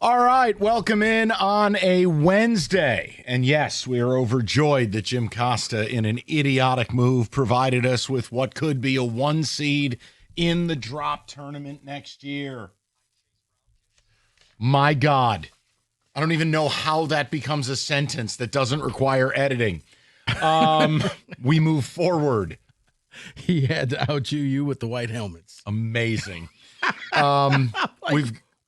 All right, welcome in on a Wednesday. And yes, we are overjoyed that Jim Costa, in an idiotic move, provided us with what could be a 1 seed in the drop tournament next year. My God. I don't even know how that becomes a sentence that doesn't require editing. We move forward. He had to out you with the white helmets. Amazing.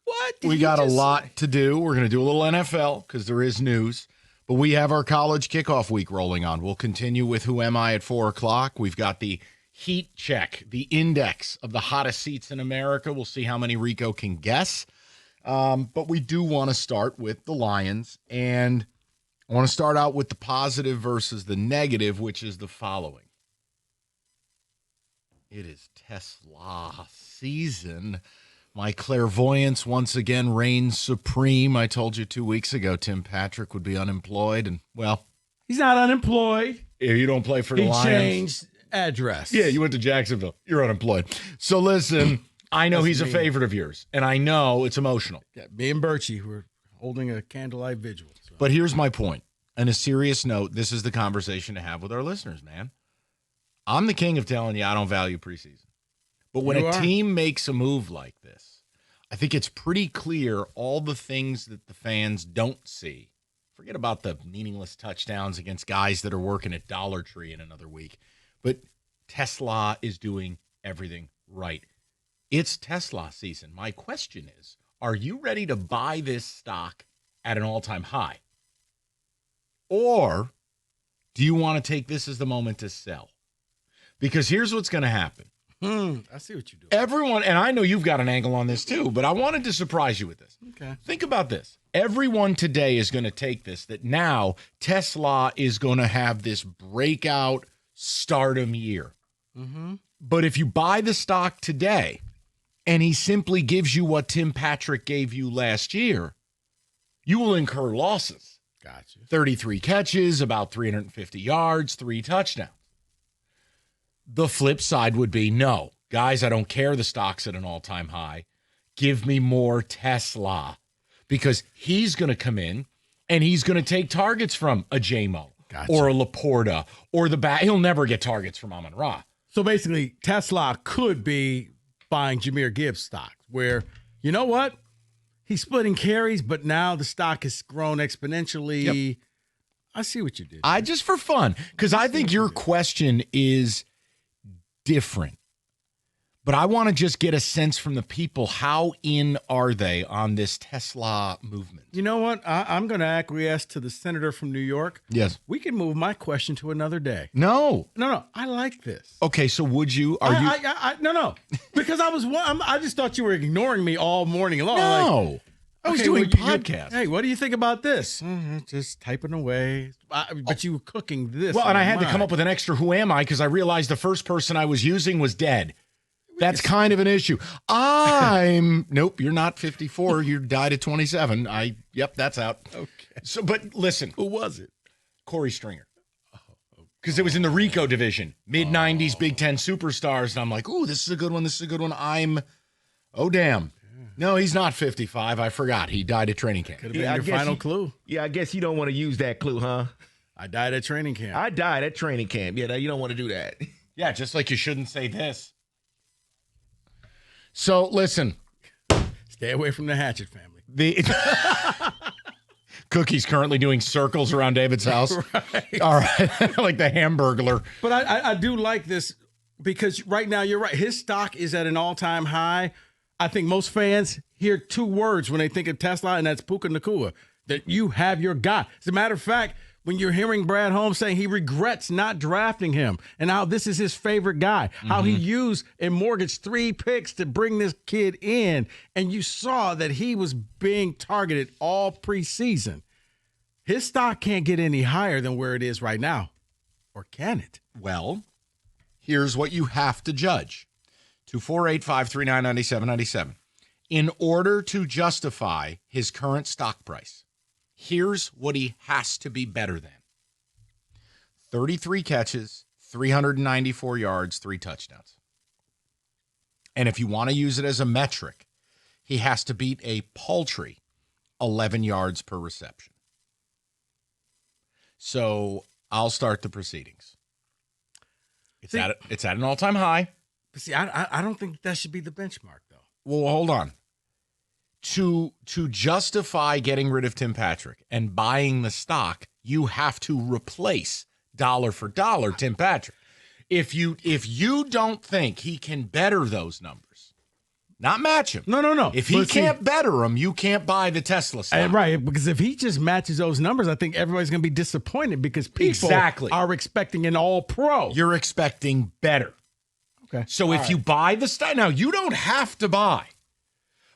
What? We got a lot to do. We're going to do a little NFL because there is news. But we have our college kickoff week rolling on. We'll continue with Who Am I at 4 o'clock. We've got the heat check, the index of the hottest seats in America. We'll see how many Rico can guess. But we do want to start with the Lions. And I want to start out with the positive versus the negative, which is the following. It is TeSlaa season. My clairvoyance once again reigns supreme. I told you 2 weeks ago Tim Patrick would be unemployed, and, well, he's not unemployed. If you don't play for the Lions. He changed address. Yeah, you went to Jacksonville. You're unemployed. So listen, I know he's a favorite of yours, and I know it's emotional. Yeah, me and Birchie were holding a candlelight vigil. So. But here's my point. On a serious note, this is the conversation to have with our listeners, man. I'm the king of telling you I don't value preseason. But when a team makes a move like this, I think it's pretty clear all the things that the fans don't see. Forget about the meaningless touchdowns against guys that are working at Dollar Tree in another week. But TeSlaa is doing everything right. It's TeSlaa season. My question is, are you ready to buy this stock at an all-time high? Or do you want to take this as the moment to sell? Because here's what's going to happen. I see what you're doing. Everyone, and I know you've got an angle on this too, but I wanted to surprise you with this. Okay. Think about this. Everyone today is going to take this, that now TeSlaa is going to have this breakout stardom year. Mm-hmm. But if you buy the stock today and he simply gives you what Tim Patrick gave you last year, you will incur losses. Gotcha. 33 catches, about 350 yards, 3 touchdowns. The flip side would be, no, guys, I don't care the stock's at an all-time high. Give me more TeSlaa, because he's going to come in and he's going to take targets from a J-Mo or a Laporta or the back. He'll never get targets from Amon-Ra. So basically, TeSlaa could be buying Jahmyr Gibbs stock, where, you know what? He's splitting carries, but now the stock has grown exponentially. Yep. I see what you did. I just for fun, because I think your question is different. But I want to just get a sense from the people, how in are they on this TeSlaa movement? You know what? I'm going to acquiesce to the senator from New York. Yes. We can move my question to another day. No. I like this. Okay, so would you? No. Because I just thought you were ignoring me all morning long. No. I was doing podcasts. Hey, what do you think about this? Just typing away. But you were cooking this. Well, and I had to come up with an extra who am I, because I realized the first person I was using was dead. That's kind of an issue. Nope, you're not 54. You died at 27. Yep, that's out. Okay. So, but listen. Who was it? Corey Stringer. Because it was in the Rico division. Mid-90s Big Ten superstars. And I'm like, ooh, this is a good one. Oh, damn. No, he's not 55. I forgot. He died at training camp. Could have been your final clue. Yeah, I guess you don't want to use that clue, huh? I died at training camp. I died at training camp. Yeah, you don't want to do that. Yeah, just like you shouldn't say this. So, listen. Stay away from the Hatchet family. Cookie's currently doing circles around David's house. Right. All right. Like the Hamburglar. But I do like this, because right now, you're right. His stock is at an all-time high. I think most fans hear 2 words when they think of TeSlaa, and that's Puka Nacua, that you have your guy. As a matter of fact, when you're hearing Brad Holmes saying he regrets not drafting him and how this is his favorite guy, how he used and mortgaged 3 picks to bring this kid in, and you saw that he was being targeted all preseason, his stock can't get any higher than where it is right now. Or can it? Well, here's what you have to judge. 248-539-9797. In order to justify his current stock price, here's what he has to be better than. 33 catches, 394 yards, 3 touchdowns. And if you want to use it as a metric, he has to beat a paltry 11 yards per reception. So I'll start the proceedings. It's at an all-time high. But see, I don't think that should be the benchmark, though. Well, hold on. To justify getting rid of Tim Patrick and buying the stock, you have to replace dollar for dollar Tim Patrick. If you don't think he can better those numbers, not match him. No. If he can't better them, you can't buy the TeSlaa stock. Right, because if he just matches those numbers, I think everybody's going to be disappointed because people are expecting an all-pro. You're expecting better. Okay. So if you buy the stock, now you don't have to buy.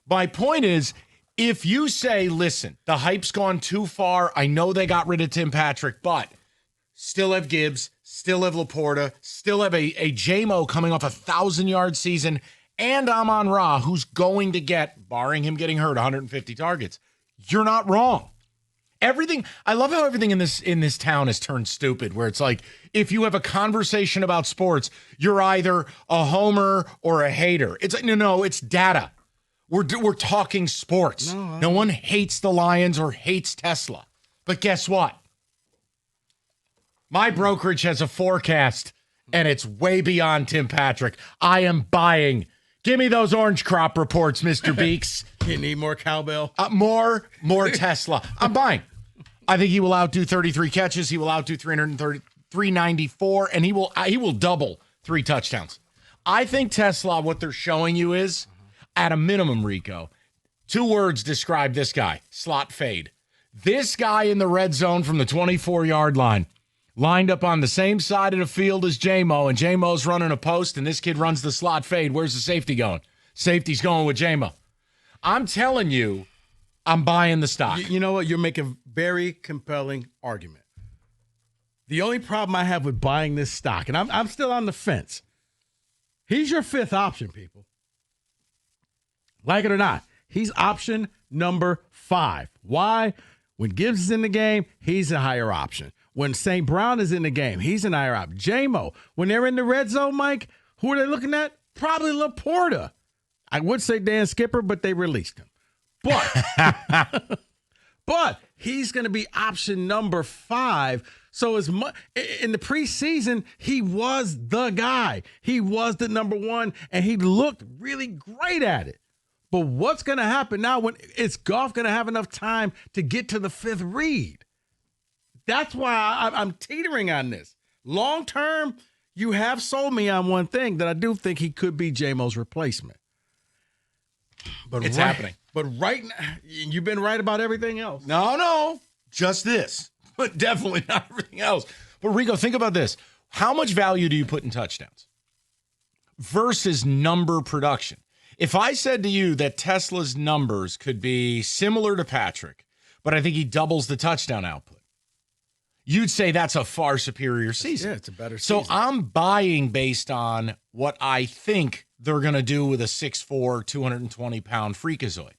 My point is, if you say, listen, the hype's gone too far, I know they got rid of Tim Patrick, but still have Gibbs, still have Laporta, still have a J-Mo coming off a 1,000-yard season, and Amon-Ra, who's going to get, barring him getting hurt, 150 targets. You're not wrong. I love how everything in this town has turned stupid, where it's like, if you have a conversation about sports, you're either a homer or a hater. It's like, no, it's data. We're talking sports. No one hates the Lions or hates TeSlaa. But guess what? My brokerage has a forecast, and it's way beyond Tim Patrick. I am buying. Give me those orange crop reports, Mr. Beeks. You need more cowbell? More TeSlaa. I'm buying. I think he will outdo 33 catches. He will outdo 394, and he will double 3 touchdowns. I think TeSlaa, what they're showing you is, at a minimum, Rico, 2 words describe this guy: slot fade. This guy in the red zone from the 24-yard line, lined up on the same side of the field as J-Mo, and J-Mo's running a post, and this kid runs the slot fade. Where's the safety going? Safety's going with J-Mo. I'm telling you, I'm buying the stock. You know what? You're making a very compelling argument. The only problem I have with buying this stock, and I'm still on the fence, he's your 5th option, people. Like it or not, he's option number 5. Why? When Gibbs is in the game, he's a higher option. When St. Brown is in the game, he's an higher option. J-Mo, when they're in the red zone, Mike, who are they looking at? Probably Laporta. I would say Dan Skipper, but they released him. But he's going to be option number 5. So in the preseason, he was the guy. He was the number 1, and he looked really great at it. But what's going to happen now when is Goff going to have enough time to get to the 5th read? That's why I'm teetering on this. Long term, you have sold me on one thing, that I do think he could be J-Mo's replacement. But it's happening. But right now, you've been right about everything else. No, just this. But definitely not everything else. But Rico, think about this. How much value do you put in touchdowns versus number production? If I said to you that TeSlaa's numbers could be similar to Patrick, but I think he doubles the touchdown output, you'd say that's a far superior season. Yeah, it's a better season. So I'm buying based on what I think they're going to do with a 6'4", 220-pound freakazoid.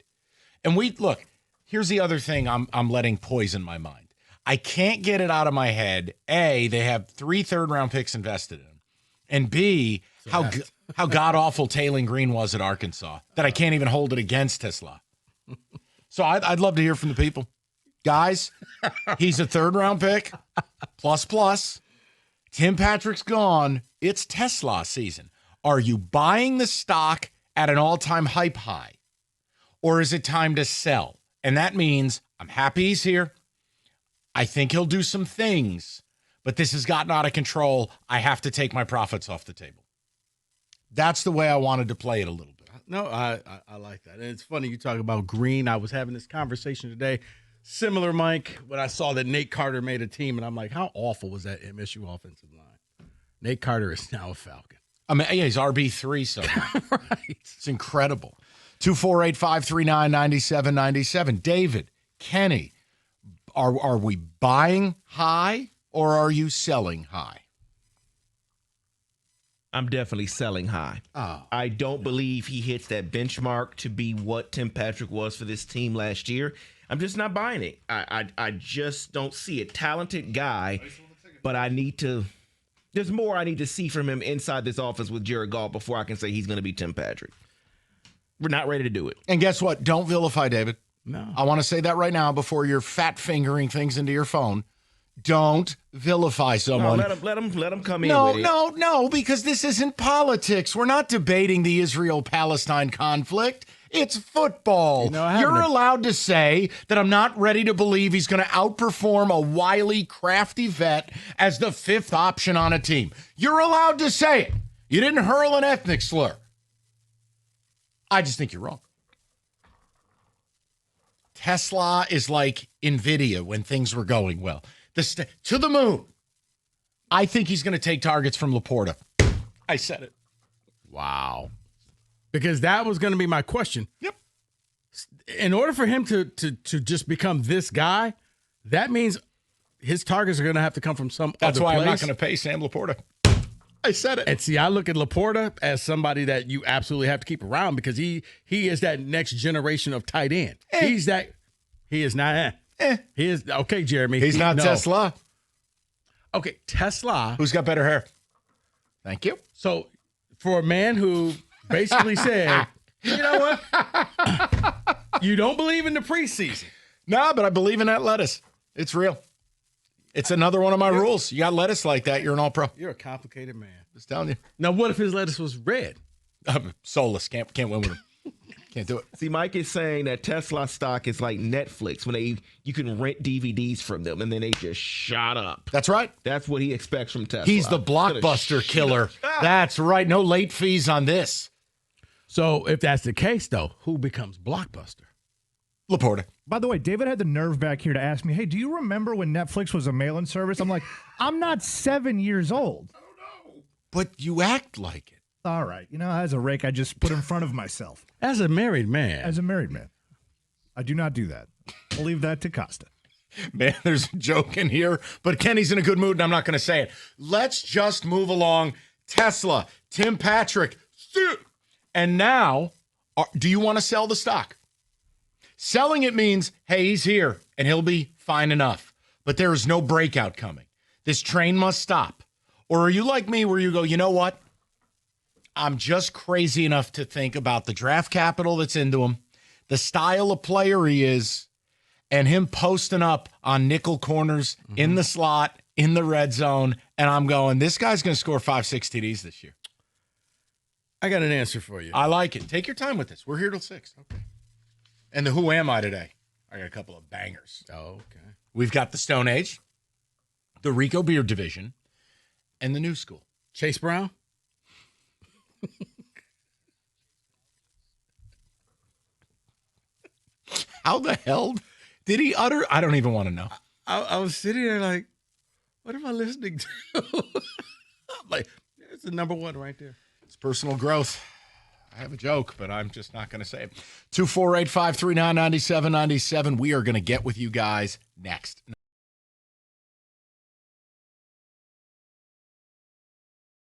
And look, here's the other thing I'm letting poison my mind. I can't get it out of my head. A, they have 3 third-round picks invested in them. And B, how god-awful Taylor Green was at Arkansas, that I can't even hold it against TeSlaa. So I'd love to hear from the people. Guys, he's a 3rd-round pick, plus. Tim Patrick's gone. It's TeSlaa season. Are you buying the stock at an all-time hype high? Or is it time to sell? And that means I'm happy he's here. I think he'll do some things, but this has gotten out of control. I have to take my profits off the table. That's the way I wanted to play it a little bit. No, I like that. And it's funny you talk about Green. I was having this conversation today. Similar, Mike, when I saw that Nate Carter made a team, and I'm like, how awful was that MSU offensive line? Nate Carter is now a Falcon. I mean, yeah, he's RB3, so right. It's incredible. 248-539-9797. David, Kenny, are we buying high or are you selling high? I'm definitely selling high. Oh. I don't believe he hits that benchmark to be what Tim Patrick was for this team last year. I'm just not buying it. I just don't see it. Talented guy, but there's more I need to see from him inside this office with Jared Goff before I can say he's going to be Tim Patrick. We're not ready to do it. And guess what? Don't vilify David. No. I want to say that right now before you're fat fingering things into your phone. Don't vilify someone. No, let him come in with it. No, because this isn't politics. We're not debating the Israel-Palestine conflict. It's football. You're allowed to say that I'm not ready to believe he's going to outperform a wily, crafty vet as the fifth option on a team. You're allowed to say it. You didn't hurl an ethnic slur. I just think you're wrong. TeSlaa is like NVIDIA when things were going well. To the moon. I think he's going to take targets from Laporta. I said it. Wow. Because that was going to be my question. Yep. In order for him to just become this guy, that means his targets are going to have to come from some That's other why place. I'm not going to pay Sam Laporta. I said it. And see, I look at Laporta as somebody that you absolutely have to keep around because he is that next generation of tight end. He is not. He is okay, Jeremy. He's not TeSlaa. Okay, TeSlaa. Who's got better hair? Thank you. So for a man who basically said, you know what? You don't believe in the preseason. No, but I believe in that lettuce. It's real. It's another one of my rules. You got lettuce like that, you're an all-pro. You're a complicated man. Just telling you. Now, what if his lettuce was red? I'm soulless. Can't win with him. Can't do it. See, Mike is saying that TeSlaa stock is like Netflix when you can rent DVDs from them and then they just shot up. That's right. That's what he expects from TeSlaa. He's the blockbuster killer. That's right. No late fees on this. So if that's the case, though, who becomes blockbuster? Laporta. By the way, David had the nerve back here to ask me, hey, do you remember when Netflix was a mail-in service? I'm like, I'm not 7 years old. I don't know. But you act like it. All right. You know, as a rake, I just put in front of myself. As a married man. As a married man. I do not do that. I'll leave that to Costa. Man, there's a joke in here, but Kenny's in a good mood, and I'm not going to say it. Let's just move along. TeSlaa, Tim Patrick. And now, do you want to sell the stock? Selling it means, hey, he's here, and he'll be fine enough. But there is no breakout coming. This train must stop. Or are you like me where you go, you know what? I'm just crazy enough to think about the draft capital that's into him, the style of player he is, and him posting up on nickel corners in the slot, in the red zone, and I'm going, this guy's going to score 5-6 TDs this year. I got an answer for you. I like it. Take your time with this. We're here till 6. Okay. And the who am I today? I got a couple of bangers. Oh, okay. We've got the Stone Age, the Rico Beard Division, and the New School. Chase Brown? How the hell did he utter? I don't even want to know. I was sitting there like, what am I listening to? I'm like, there's the number one right there. It's personal growth. I have a joke, but I'm just not going to say it. 248-539-9797. We are going to get with you guys next.